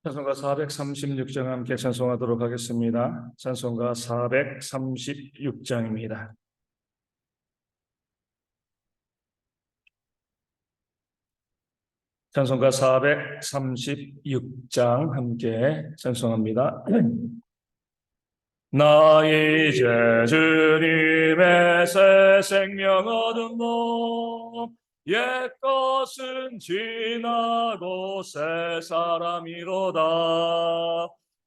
찬송가 436장 함께 찬송하도록 하겠습니다. 찬송가 436장입니다. 찬송가 436장 함께 찬송합니다. 나 이제 주님의 새 생명 얻은 몸 옛것은 지나고 새 사람이로다.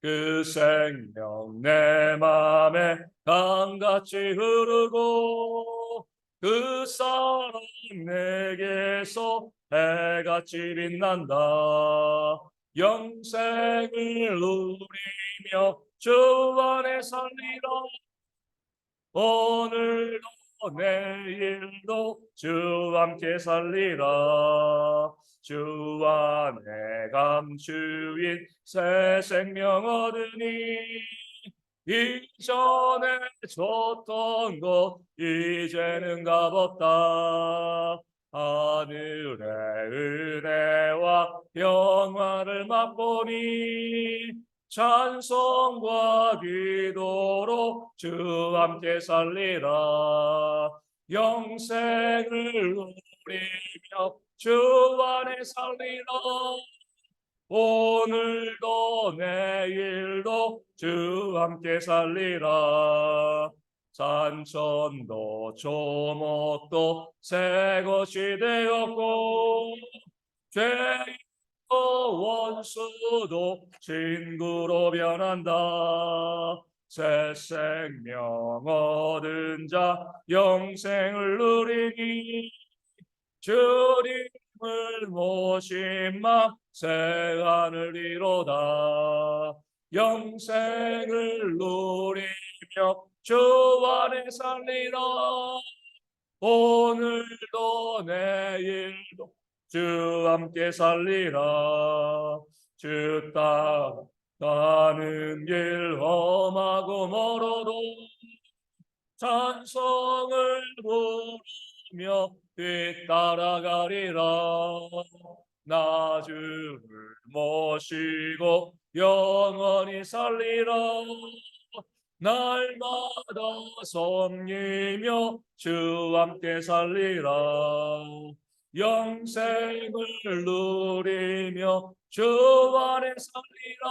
그 생명 내 맘에 강같이 흐르고 그 사랑 내게서 해같이 빛난다. 영생을 누리며 주 안에 살리라. 오늘도 내일도 주 함께 살리라. 주 안에 감추인 새 생명 얻으니 이전에 줬던 것 이제는 값없다. 하늘의 은혜와 영화를 맛보니 찬송과 기도로 주 함께 살리라. 영생을 누리며 주 안에 살리라. 오늘도 내일도 주 함께 살리라. 산천도 조목도 새 것이 되었고 죄인도 원수도 친구로 변한다. 새 생명 얻은 자 영생을 누리니 주님을 모신 마 새 하늘이로다. 영생을 누리며 주 안에 살리라. 오늘도 내일도 주 함께 살리라. 주 따라가는 길 험하고 멀어도 찬송을 부르며 뒤따라가리라. 나 주를 모시고 영원히 살리라. 날마다 섬기며 주 함께 살리라. 영생을 누리며 주 안에 살리라.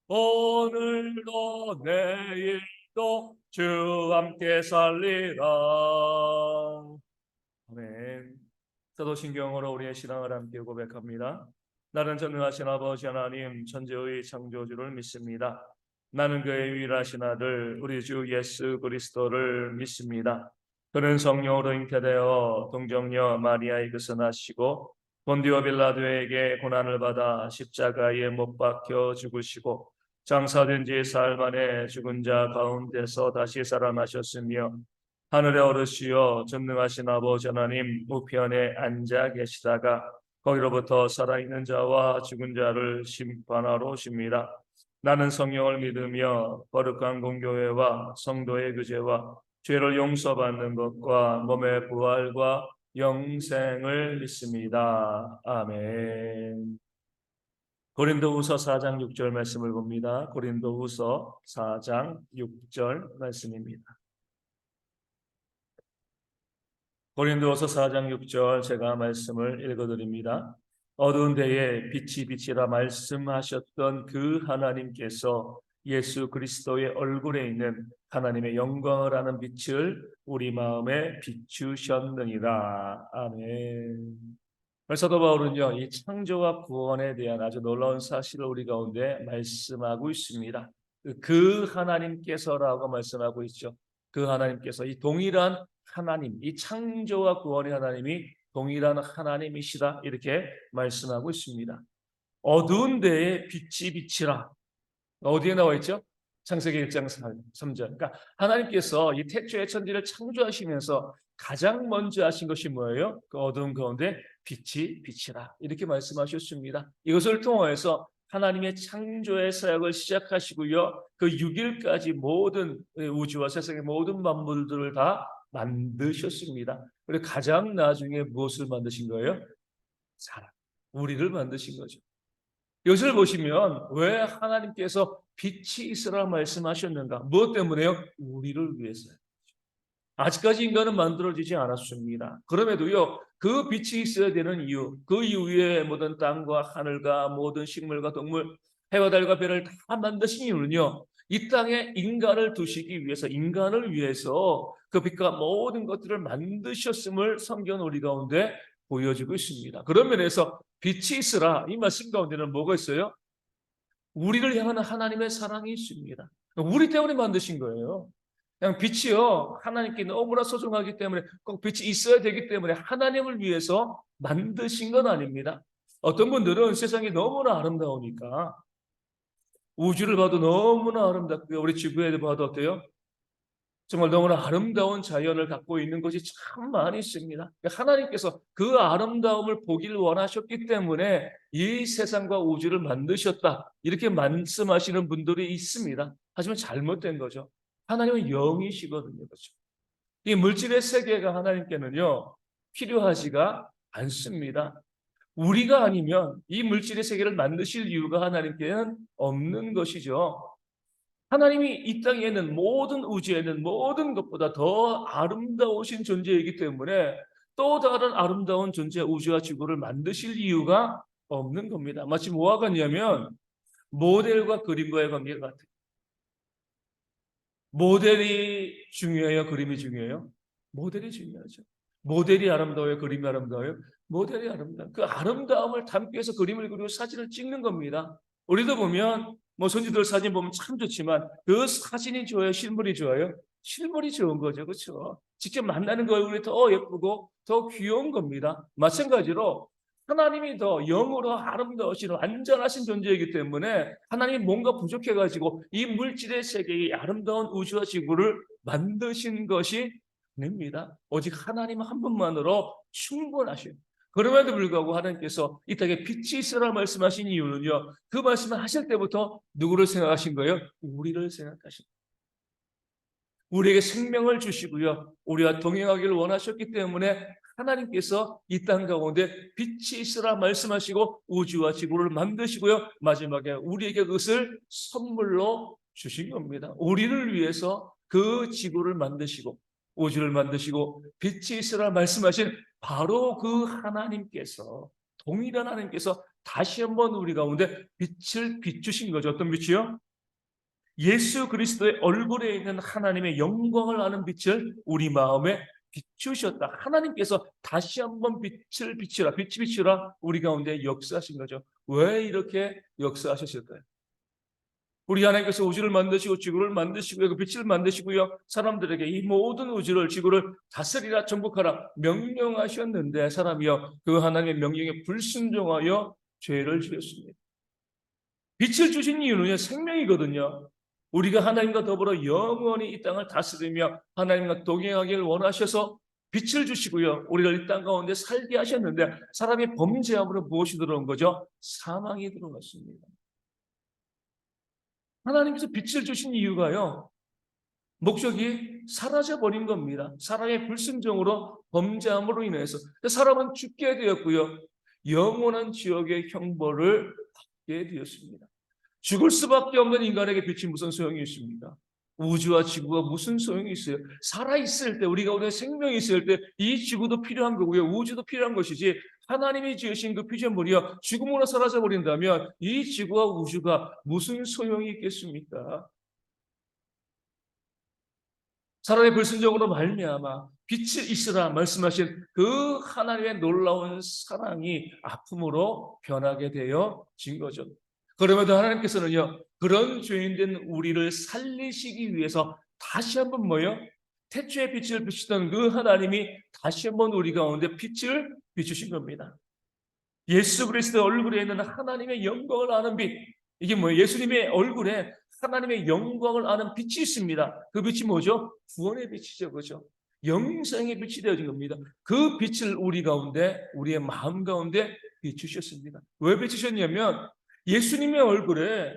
오늘도 내일도 주 함께 살리라. 아멘. 사도신경으로 우리의 신앙을 함께 고백합니다. 나는 전능하신 아버지 하나님 천지의 창조주를 믿습니다. 나는 그의 유일하신 아들 우리 주 예수 그리스도를 믿습니다. 그는 성령으로 잉태되어 동정녀 마리아의 곁에서 나시고 본디오 빌라도에게 고난을 받아 십자가에 못 박혀 죽으시고 장사된 지 사흘 만에 죽은 자 가운데서 다시 살아나셨으며 하늘에 오르시어 전능하신 아버지 하나님 우편에 앉아 계시다가 거기로부터 살아있는 자와 죽은 자를 심판하러 오십니다. 나는 성령을 믿으며 거룩한 공교회와 성도의 교제와 죄를 용서받는 것과 몸의 부활과 영생을 믿습니다. 아멘. 고린도후서 4장 6절 말씀을 봅니다. 고린도후서 4장 6절 말씀입니다. 고린도후서 4장 6절 제가 말씀을 읽어드립니다. 어두운 데에 빛이 빛이라 말씀하셨던 그 하나님께서 예수 그리스도의 얼굴에 있는 하나님의 영광을 아는 빛을 우리 마음에 비추셨느니라. 아멘. 사도 바울은요, 이 창조와 구원에 대한 아주 놀라운 사실을 우리 가운데 말씀하고 있습니다. 그 하나님께서라고 말씀하고 있죠. 그 하나님께서 이 동일한 하나님, 이 창조와 구원의 하나님이 동일한 하나님이시다 이렇게 말씀하고 있습니다. 어두운 데에 빛이 비치라. 어디에 나와 있죠? 창세기 1장 3절. 그러니까 하나님께서 이 태초의 천지를 창조하시면서 가장 먼저 하신 것이 뭐예요? 그 어두운 가운데 빛이 비치라 이렇게 말씀하셨습니다. 이것을 통해서 하나님의 창조의 사역을 시작하시고요. 그 6일까지 모든 우주와 세상의 모든 만물들을 다 만드셨습니다. 그리고 가장 나중에 무엇을 만드신 거예요? 사람, 우리를 만드신 거죠. 이것을 보시면 왜 하나님께서 빛이 있으라 말씀하셨는가? 무엇 때문에요? 우리를 위해서요. 아직까지 인간은 만들어지지 않았습니다. 그럼에도요, 그 빛이 있어야 되는 이유, 그 이후에 모든 땅과 하늘과 모든 식물과 동물, 해와 달과 별을 다 만드신 이유는요, 이 땅에 인간을 두시기 위해서, 인간을 위해서 그 빛과 모든 것들을 만드셨음을 성경 우리 가운데 보여주고 있습니다. 그런 면에서 빛이 있으라, 이 말씀 가운데는 뭐가 있어요? 우리를 향하는 하나님의 사랑이 있습니다. 우리 때문에 만드신 거예요. 그냥 빛이요, 하나님께 너무나 소중하기 때문에 꼭 빛이 있어야 되기 때문에 하나님을 위해서 만드신 건 아닙니다. 어떤 분들은 세상이 너무나 아름다우니까 우주를 봐도 너무나 아름답고요, 우리 지구에도 봐도 어때요? 정말 너무나 아름다운 자연을 갖고 있는 것이 참 많이 있습니다. 하나님께서 그 아름다움을 보기를 원하셨기 때문에 이 세상과 우주를 만드셨다, 이렇게 말씀하시는 분들이 있습니다. 하지만 잘못된 거죠. 하나님은 영이시거든요. 그렇죠? 이 물질의 세계가 하나님께는요, 필요하지가 않습니다. 우리가 아니면 이 물질의 세계를 만드실 이유가 하나님께는 없는 것이죠. 하나님이 이 땅에는, 모든 우주에는 모든 것보다 더 아름다우신 존재이기 때문에 또 다른 아름다운 존재, 우주와 지구를 만드실 이유가 없는 겁니다. 마치 뭐와 같냐면 모델과 그림과의 관계 같아요. 모델이 중요해요? 그림이 중요해요? 모델이 중요하죠. 모델이 아름다워요? 그림이 아름다워요? 모델이 아름다워요. 그 아름다움을 담기 위해서 그림을 그리고 사진을 찍는 겁니다. 우리도 보면 뭐 손주들 사진 보면 참 좋지만 그 사진이 좋아요? 실물이 좋아요? 실물이 좋은 거죠. 그렇죠? 직접 만나는 거 얼굴이 더 예쁘고 더 귀여운 겁니다. 마찬가지로 하나님이 더 영으로 아름다우신 완전하신 존재이기 때문에 하나님이 뭔가 부족해가지고 이 물질의 세계의 아름다운 우주와 지구를 만드신 것이 아닙니다. 오직 하나님 한 분만으로 충분하셔요. 그럼에도 불구하고 하나님께서 이 땅에 빛이 있으라 말씀하신 이유는요, 그 말씀을 하실 때부터 누구를 생각하신 거예요? 우리를 생각하신 거예요. 우리에게 생명을 주시고요, 우리와 동행하기를 원하셨기 때문에 하나님께서 이 땅 가운데 빛이 있으라 말씀하시고 우주와 지구를 만드시고요, 마지막에 우리에게 그것을 선물로 주신 겁니다. 우리를 위해서 그 지구를 만드시고 우주를 만드시고 빛이 있으라 말씀하신 바로 그 하나님께서, 동일한 하나님께서 다시 한번 우리 가운데 빛을 비추신 거죠. 어떤 빛이요? 예수 그리스도의 얼굴에 있는 하나님의 영광을 아는 빛을 우리 마음에 비추셨다. 하나님께서 다시 한번 빛을 비추라, 빛이 비추라 우리 가운데 역사하신 거죠. 왜 이렇게 역사하셨을까요? 우리 하나님께서 우주를 만드시고 지구를 만드시고 그 빛을 만드시고요, 사람들에게 이 모든 우주를, 지구를 다스리라, 정복하라 명령하셨는데 사람이요, 그 하나님의 명령에 불순종하여 죄를 지었습니다. 빛을 주신 이유는요, 생명이거든요. 우리가 하나님과 더불어 영원히 이 땅을 다스리며 하나님과 동행하기를 원하셔서 빛을 주시고요, 우리를 이 땅 가운데 살게 하셨는데 사람이 범죄함으로 무엇이 들어온 거죠? 사망이 들어왔습니다. 하나님께서 빛을 주신 이유가요, 목적이 사라져버린 겁니다. 사람의 불순종으로, 범죄함으로 인해서 사람은 죽게 되었고요, 영원한 지옥의 형벌을 받게 되었습니다. 죽을 수밖에 없는 인간에게 빛이 무슨 소용이 있습니까? 우주와 지구가 무슨 소용이 있어요? 살아있을 때, 우리가 오늘 생명이 있을 때 이 지구도 필요한 거고요, 우주도 필요한 것이지, 하나님이 지으신 그 피조물이요 죽음으로 사라져 버린다면 이 지구와 우주가 무슨 소용이 있겠습니까? 사람의 불순종으로 말미암아 빛이 있으라 말씀하신 그 하나님의 놀라운 사랑이 아픔으로 변하게 되어진 거죠. 그럼에도 하나님께서는요, 그런 죄인된 우리를 살리시기 위해서 다시 한번 뭐요? 태초에 빛을 비추던 그 하나님이 다시 한번 우리 가운데 빛을 비추신 겁니다. 예수 그리스도의 얼굴에 있는 하나님의 영광을 아는 빛, 이게 뭐예요? 예수님의 얼굴에 하나님의 영광을 아는 빛이 있습니다. 그 빛이 뭐죠? 구원의 빛이죠. 그죠? 영생의 빛이 되어진 겁니다. 그 빛을 우리 가운데, 우리의 마음 가운데 비추셨습니다. 왜 비추셨냐면 예수님의 얼굴에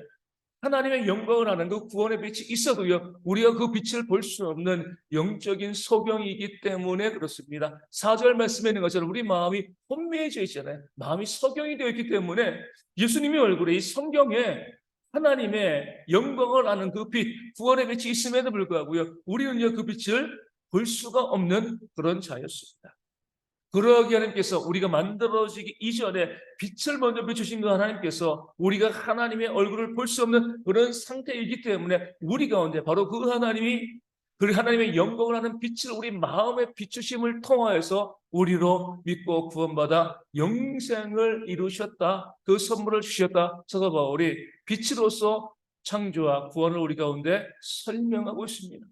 하나님의 영광을 아는 그 구원의 빛이 있어도요, 우리가 그 빛을 볼 수 없는 영적인 소경이기 때문에 그렇습니다. 4절 말씀에 있는 것처럼 우리 마음이 혼미해져 있잖아요. 마음이 소경이 되어 있기 때문에 예수님의 얼굴에, 이 성경에 하나님의 영광을 아는 그 빛, 구원의 빛이 있음에도 불구하고요, 우리는요, 그 빛을 볼 수가 없는 그런 자였습니다. 그러기 하나님께서 우리가 만들어지기 이전에 빛을 먼저 비추신 그 하나님께서 우리가 하나님의 얼굴을 볼 수 없는 그런 상태이기 때문에 우리 가운데 바로 그 하나님이, 그 하나님의 영광을 하는 빛을 우리 마음에 비추심을 통하여서 우리로 믿고 구원받아 영생을 이루셨다. 그 선물을 주셨다. 사도 바울이 빛으로서 창조와 구원을 우리 가운데 설명하고 있습니다.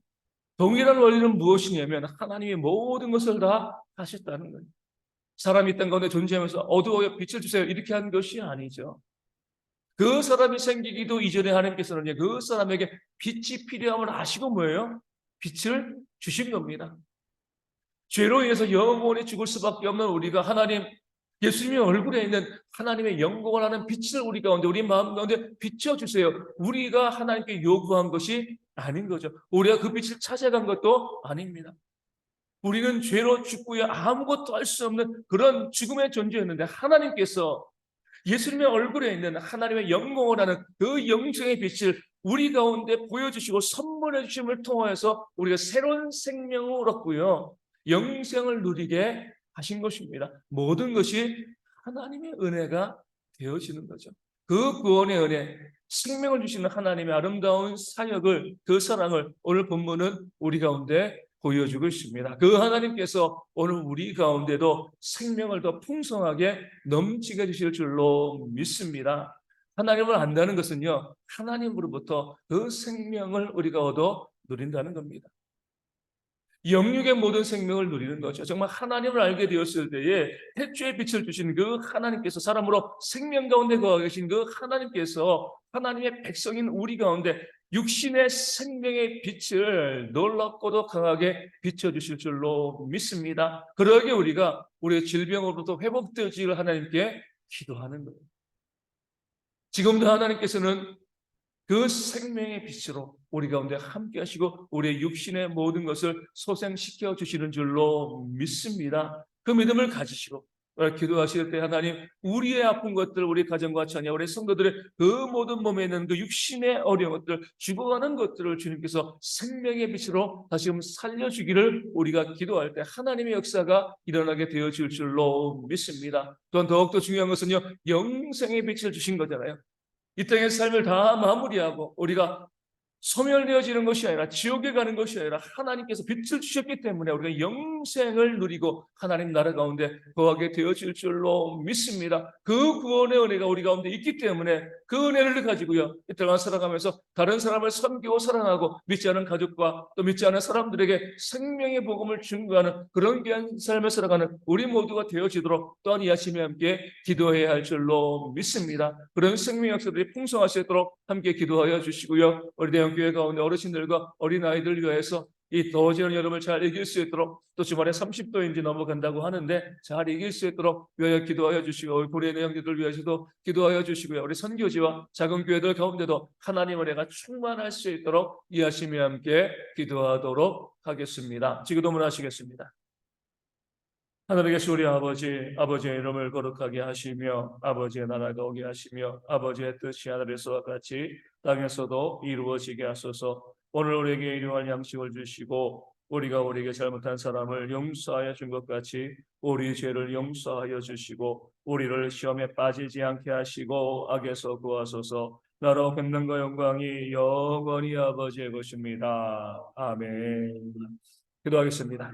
동일한 원리는 무엇이냐면 하나님이 모든 것을 다 하셨다는 거예요. 사람이 땅 가운데 존재하면서 어두워요 빛을 주세요 이렇게 한 것이 아니죠. 그 사람이 생기기도 이전에 하나님께서는 그 사람에게 빛이 필요함을 아시고 뭐예요? 빛을 주신 겁니다. 죄로 인해서 영원히 죽을 수밖에 없는 우리가 하나님, 예수님의 얼굴에 있는 하나님의 영광을 하는 빛을 우리 가운데, 우리 마음 가운데 비춰주세요. 우리가 하나님께 요구한 것이 아닌 거죠. 우리가 그 빛을 찾아간 것도 아닙니다. 우리는 죄로 죽고요 아무것도 할 수 없는 그런 죽음의 존재였는데 하나님께서 예수님의 얼굴에 있는 하나님의 영광을 하는 그 영생의 빛을 우리 가운데 보여주시고 선물해 주심을 통해서 우리가 새로운 생명을 얻고요 영생을 누리게 하신 것입니다. 모든 것이 하나님의 은혜가 되어지는 거죠. 그 구원의 은혜, 생명을 주시는 하나님의 아름다운 사역을, 그 사랑을 오늘 본문은 우리 가운데 보여주고 있습니다. 그 하나님께서 오늘 우리 가운데도 생명을 더 풍성하게 넘치게 해주실 줄로 믿습니다. 하나님을 안다는 것은요, 하나님으로부터 그 생명을 우리가 얻어 누린다는 겁니다. 영육의 모든 생명을 누리는 거죠. 정말 하나님을 알게 되었을 때에 태초의 빛을 주신 그 하나님께서, 사람으로 생명 가운데 거하 계신 그 하나님께서 하나님의 백성인 우리 가운데 육신의 생명의 빛을 놀랍고도 강하게 비춰주실 줄로 믿습니다. 그러기에 우리가 우리의 질병으로부터 회복되어지기를 하나님께 기도하는 거예요. 지금도 하나님께서는 그 생명의 빛으로 우리 가운데 함께 하시고 우리의 육신의 모든 것을 소생시켜 주시는 줄로 믿습니다. 그 믿음을 가지시고 기도하실 때 하나님, 우리의 아픈 것들, 우리 가정과 자녀, 우리 성도들의 그 모든 몸에 있는 그 육신의 어려운 것들, 죽어가는 것들을 주님께서 생명의 빛으로 다시금 살려주기를 우리가 기도할 때 하나님의 역사가 일어나게 되어질 줄로 믿습니다. 또한 더욱더 중요한 것은요, 영생의 빛을 주신 거잖아요. 이 땅의 삶을 다 마무리하고 우리가 소멸되어지는 것이 아니라, 지옥에 가는 것이 아니라 하나님께서 빛을 주셨기 때문에 우리가 영생을 누리고 하나님 나라 가운데 거하게 되어질 줄로 믿습니다. 그 구원의 은혜가 우리 가운데 있기 때문에 그 은혜를 가지고요 이 땅을 살아가면서 다른 사람을 섬기고 사랑하고 믿지 않은 가족과 또 믿지 않은 사람들에게 생명의 복음을 증거하는 그런 귀한 삶을 살아가는 우리 모두가 되어지도록 또한 이 아침에 함께 기도해야 할 줄로 믿습니다. 그런 생명 역사들이 풍성하시도록 함께 기도하여 주시고요, 우리 대형교회 가운데 어르신들과 어린아이들 위해서 이 더워지는 여름을 잘 이길 수 있도록, 또 주말에 30도인지 넘어간다고 하는데 잘 이길 수 있도록 위하여 기도하여 주시고, 우리 고려인의 형제들 위해서도 기도하여 주시고요, 우리 선교지와 작은 교회들 가운데도 하나님의 은혜가 충만할 수 있도록 이 아침에 함께 기도하도록 하겠습니다. 지금도 하시겠습니다. 하늘에 계신 우리 아버지, 아버지의 이름을 거룩하게 하시며 아버지의 나라가 오게 하시며 아버지의 뜻이 하늘에서와 같이 땅에서도 이루어지게 하소서. 오늘 우리에게 일용할 양식을 주시고 우리가 우리에게 잘못한 사람을 용서하여 준 것 같이 우리 죄를 용서하여 주시고 우리를 시험에 빠지지 않게 하시고 악에서 구하소서. 나라 권능과 영광이 영원히 아버지의 것입니다. 아멘. 기도하겠습니다.